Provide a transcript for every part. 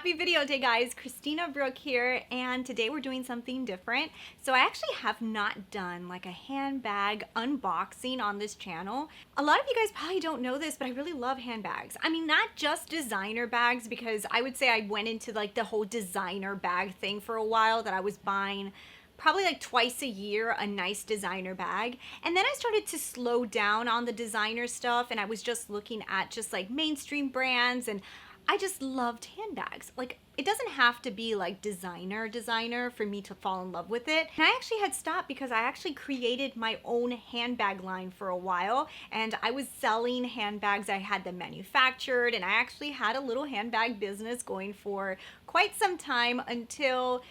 Happy video day, guys. Christina, Brooke here, and today we're doing something different. So I actually have not done like a handbag unboxing on this channel. A lot of you guys probably don't know this, but I really love handbags. I mean, not just designer bags, because I would say I went into like the whole designer bag thing for a while, that I was buying probably like twice a year a nice designer bag, and then I started to slow down on the designer stuff, and I was just looking at just like mainstream brands, and I just loved handbags. Like, it doesn't have to be like designer for me to fall in love with it. And I actually had stopped because I actually created my own handbag line for a while, and I was selling handbags. I had them manufactured, and I actually had a little handbag business going for quite some time until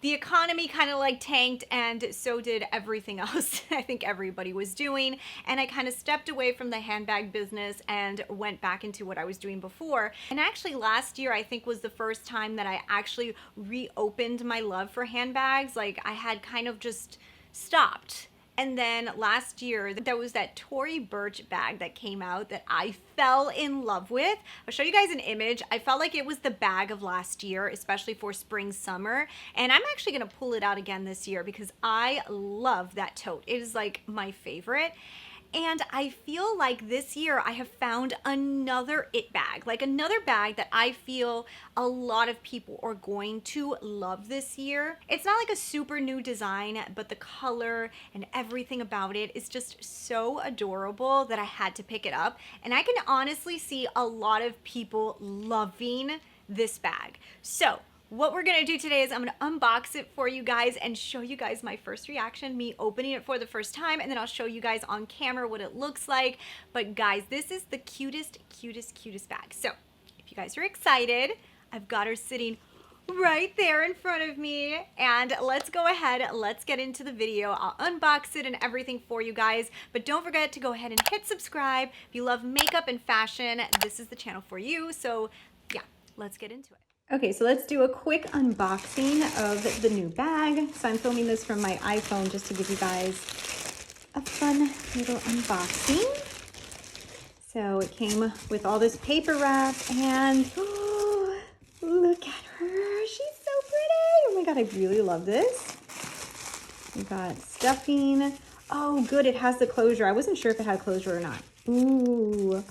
the economy kind of like tanked, and so did everything else I think everybody was doing. And I kind of stepped away from the handbag business and went back into what I was doing before. And actually last year, I think, was the first time that I actually reopened my love for handbags. Like, I had kind of just stopped. And then last year, there was that Tory Burch bag that came out that I fell in love with. I'll show you guys an image. I felt like it was the bag of last year, especially for spring, summer. And I'm actually gonna pull it out again this year because I love that tote. It is like my favorite. And I feel like this year I have found another it bag, like another bag that I feel a lot of people are going to love this year. It's not like a super new design, but the color and everything about it is just so adorable that I had to pick it up. And I can honestly see a lot of people loving this bag. So what we're gonna do today is I'm gonna unbox it for you guys and show you guys my first reaction, me opening it for the first time, and then I'll show you guys on camera what it looks like. But guys, this is the cutest bag. So if you guys are excited, I've got her sitting right there in front of me, and let's go ahead, let's get into the video. I'll unbox it and everything for you guys, but don't forget to go ahead and hit subscribe. If you love makeup and fashion, this is the channel for you. So yeah, let's get into it. Okay, so let's do a quick unboxing of the new bag. So I'm filming this from my iPhone just to give you guys a fun little unboxing. So it came with all this paper wrap, and oh, look at her. She's so pretty. Oh my God, I really love this. We got stuffing. Oh, good, it has the closure. I wasn't sure if it had closure or not. Ooh.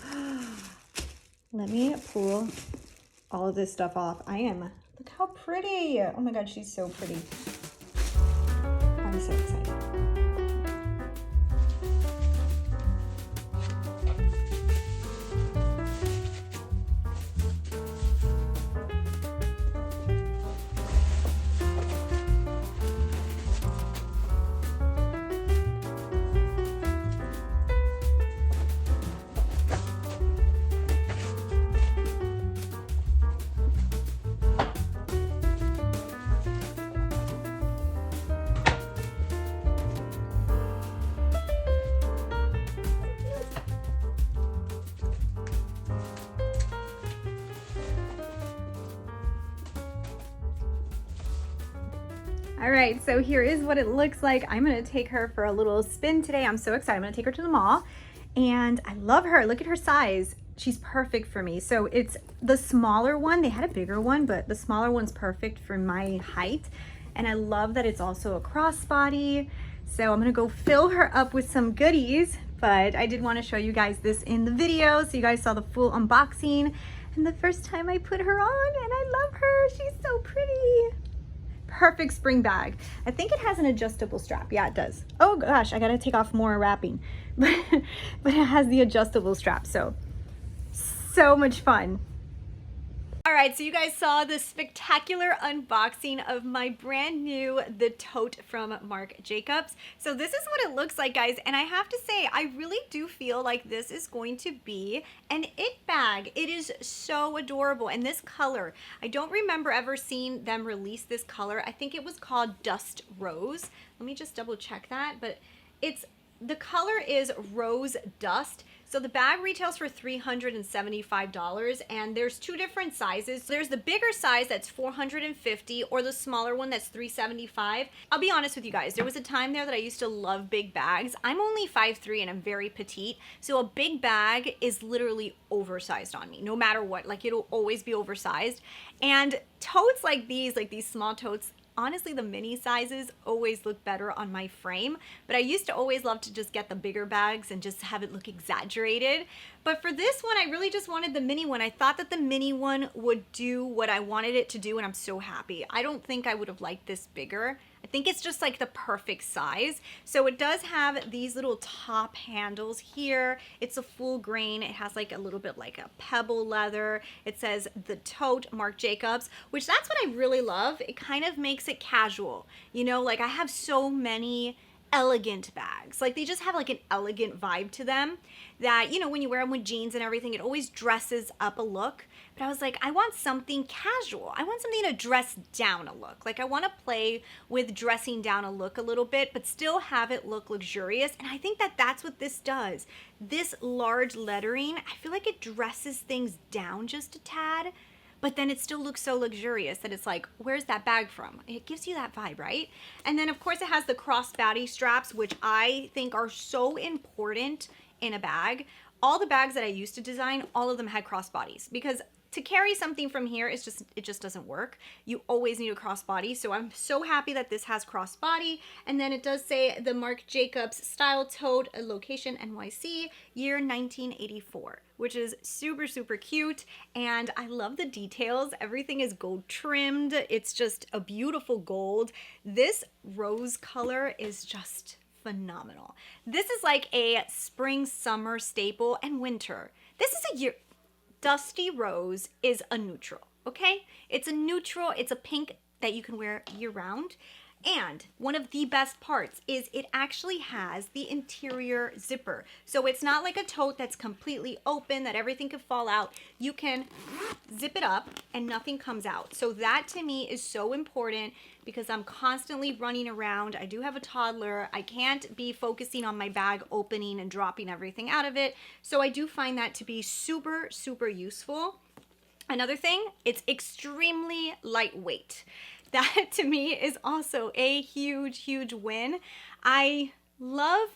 Let me pull all of this stuff off. Look how pretty. Oh my God, she's so pretty. I'm so excited. All right, so here is what it looks like. I'm gonna take her for a little spin today. I'm so excited. I'm gonna take her to the mall, and I love her. Look at her size. She's perfect for me. So it's the smaller one. They had a bigger one, but the smaller one's perfect for my height. And I love that it's also a crossbody. So I'm gonna go fill her up with some goodies, but I did wanna show you guys this in the video so you guys saw the full unboxing. And the first time I put her on, and I love her. She's so pretty. Perfect spring bag. I think it has an adjustable strap. Yeah, it does. Oh gosh, I gotta take off more wrapping. But it has the adjustable strap, so much fun. All right, so you guys saw the spectacular unboxing of my brand new The Tote from Marc Jacobs. So this is what it looks like, guys, and I have to say, I really do feel like this is going to be an it bag. It is so adorable, and this color, I don't remember ever seeing them release this color. I think it was called Dust Rose. Let me just double check that, but the color is Rose Dust. So the bag retails for $375, and there's two different sizes. There's the bigger size that's $450, or the smaller one that's $375. I'll be honest with you guys, there was a time there that I used to love big bags. I'm only 5'3" and I'm very petite, so a big bag is literally oversized on me, no matter what. Like, it'll always be oversized. And totes like these small totes, honestly, the mini sizes always look better on my frame, but I used to always love to just get the bigger bags and just have it look exaggerated. But for this one, I really just wanted the mini one. I thought that the mini one would do what I wanted it to do, and I'm so happy. I don't think I would have liked this bigger. I think it's just like the perfect size. So it does have these little top handles here. It's a full grain. It has like a little bit like a pebble leather. It says the Tote, Marc Jacobs, which that's what I really love. It kind of makes it casual. You know, like I have so many elegant bags. Like, they just have like an elegant vibe to them that, you know, when you wear them with jeans and everything, it always dresses up a look. But I was like, I want something casual. I want something to dress down a look. Like, I want to play with dressing down a look a little bit, but still have it look luxurious. And I think that that's what this does. This large lettering, I feel like it dresses things down just a tad, but then it still looks so luxurious that it's like, where's that bag from? It gives you that vibe, right? And then of course it has the crossbody straps, which I think are so important in a bag. All the bags that I used to design, all of them had crossbodies, because to carry something from here, it just doesn't work. You always need a crossbody. So I'm so happy that this has crossbody. And then it does say the Marc Jacobs Style Tote, location NYC, year 1984, which is super, super cute. And I love the details. Everything is gold trimmed. It's just a beautiful gold. This rose color is just phenomenal. This is like a spring, summer staple, and winter. This is a year. Dusty Rose is a neutral, okay? It's a neutral, it's a pink that you can wear year round. And one of the best parts is it actually has the interior zipper. So it's not like a tote that's completely open, that everything could fall out. You can zip it up and nothing comes out. So that to me is so important, because I'm constantly running around. I do have a toddler. I can't be focusing on my bag opening and dropping everything out of it. So I do find that to be super, super useful. Another thing, it's extremely lightweight. That to me is also a huge, huge win. I love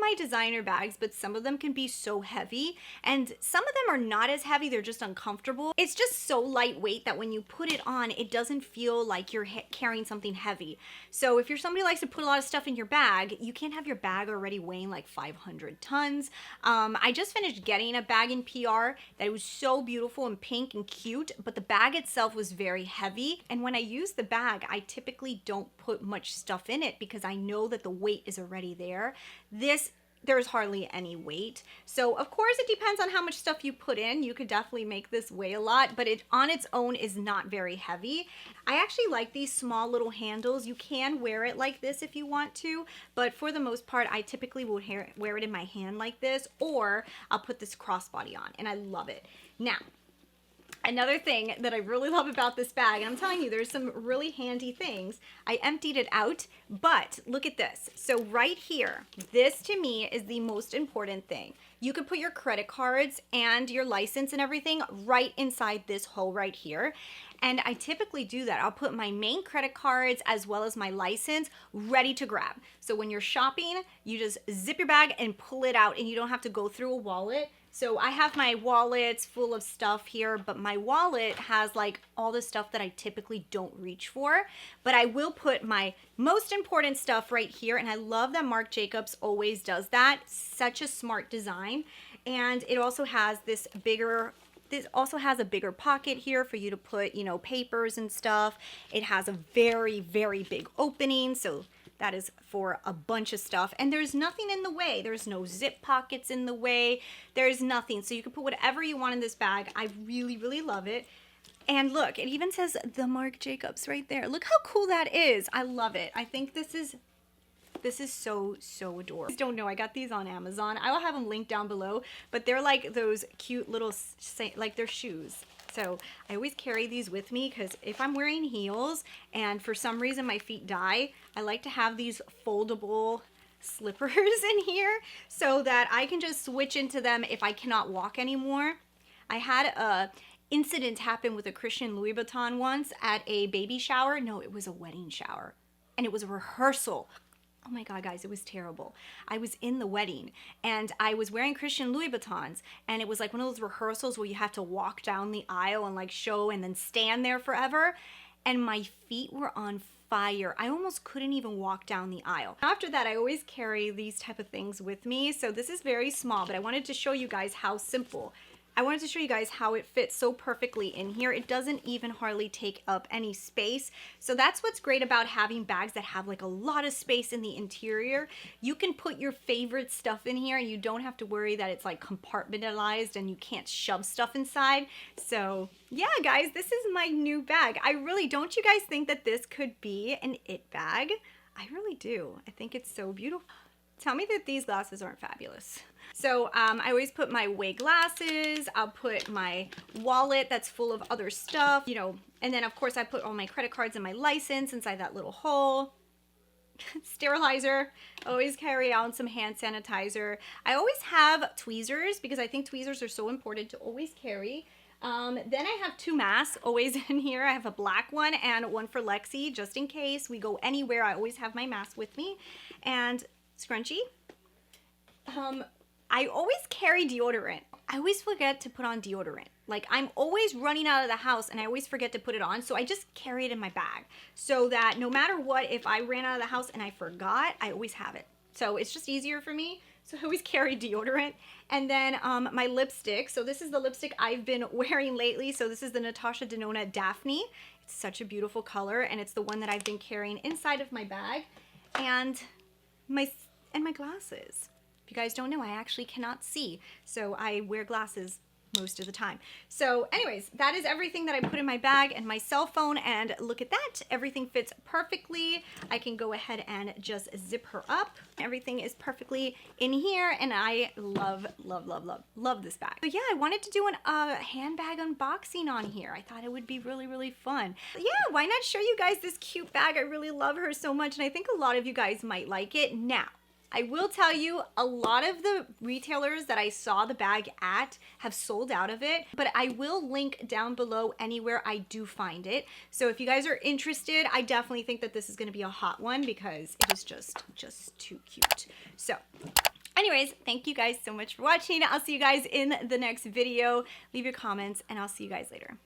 my designer bags, but some of them can be so heavy, and some of them are not as heavy, they're just uncomfortable. It's just so lightweight that when you put it on, it doesn't feel like you're carrying something heavy. So if you're somebody who likes to put a lot of stuff in your bag, you can't have your bag already weighing like 500 tons. I just finished getting a bag in PR that was so beautiful and pink and cute, but the bag itself was very heavy. And when I use the bag, I typically don't put much stuff in it because I know that the weight is already there. There's hardly any weight. So of course it depends on how much stuff you put in. You could definitely make this weigh a lot, but it on its own is not very heavy. I actually like these small little handles. You can wear it like this if you want to, but for the most part, I typically will wear it in my hand like this, or I'll put this crossbody on, and I love it. Now, another thing that I really love about this bag, and I'm telling you, there's some really handy things. I emptied it out, but look at this. So right here, this to me is the most important thing. You could put your credit cards and your license and everything right inside this hole right here. And I typically do that. I'll put my main credit cards as well as my license ready to grab. So when you're shopping, you just zip your bag and pull it out, and you don't have to go through a wallet. So I have my wallets full of stuff here, but my wallet has like all the stuff that I typically don't reach for. But I will put my most important stuff right here, and I love that Marc Jacobs always does that. Such a smart design. And it also has this also has a bigger pocket here for you to put, you know, papers and stuff. It has a very, very big opening, so that is for a bunch of stuff. And there's nothing in the way. There's no zip pockets in the way. There's nothing. So you can put whatever you want in this bag. I really, really love it. And look, it even says the Marc Jacobs right there. Look how cool that is. I love it. I think this is so, so adorable. I don't know, I got these on Amazon. I will have them linked down below, but they're like those cute little, like they're shoes. So I always carry these with me, because if I'm wearing heels and for some reason my feet die, I like to have these foldable slippers in here so that I can just switch into them if I cannot walk anymore. I had a incident happen with a Christian Louis Vuitton once at a baby shower. No, it was a wedding shower. And it was a rehearsal. Oh my God, guys, it was terrible. I was in the wedding and I was wearing Christian Louis Vuittons, and it was like one of those rehearsals where you have to walk down the aisle and like show and then stand there forever. And my feet were on fire. I almost couldn't even walk down the aisle. After that, I always carry these type of things with me. So this is very small, but I wanted to show you guys how simple. I wanted to show you guys how it fits so perfectly in here. It doesn't even hardly take up any space. So that's what's great about having bags that have like a lot of space in the interior. You can put your favorite stuff in here and you don't have to worry that it's like compartmentalized and you can't shove stuff inside. So yeah, guys, this is my new bag. Don't you guys think that this could be an it bag? I really do. I think it's so beautiful. Tell me that these glasses aren't fabulous. So I always put my away glasses, I'll put my wallet that's full of other stuff, you know, and then of course I put all my credit cards and my license inside that little hole. Sterilizer, always carry out some hand sanitizer. I always have tweezers because I think tweezers are so important to always carry. Then I have 2 masks always in here. I have a black one and one for Lexi, just in case we go anywhere. I always have my mask with me. And scrunchie. I always carry deodorant. I always forget to put on deodorant. Like, I'm always running out of the house and I always forget to put it on. So I just carry it in my bag so that no matter what, if I ran out of the house and I forgot, I always have it. So it's just easier for me. So I always carry deodorant. And then my lipstick. So this is the lipstick I've been wearing lately. So this is the Natasha Denona Daphne. It's such a beautiful color and it's the one that I've been carrying inside of my bag. And my glasses. If you guys don't know, I actually cannot see, so I wear glasses most of the time. So anyways, that is everything that I put in my bag, and my cell phone, and look at that, everything fits perfectly. I can go ahead and just zip her up. Everything is perfectly in here, and I love, love, love, love, love this bag. But yeah, I wanted to do a handbag unboxing on here. I thought it would be really, really fun. Yeah, why not show you guys this cute bag? I really love her so much, and I think a lot of you guys might like it. Now, I will tell you, a lot of the retailers that I saw the bag at have sold out of it, but I will link down below anywhere I do find it. So if you guys are interested, I definitely think that this is going to be a hot one because it is just too cute. So anyways, thank you guys so much for watching. I'll see you guys in the next video. Leave your comments and I'll see you guys later.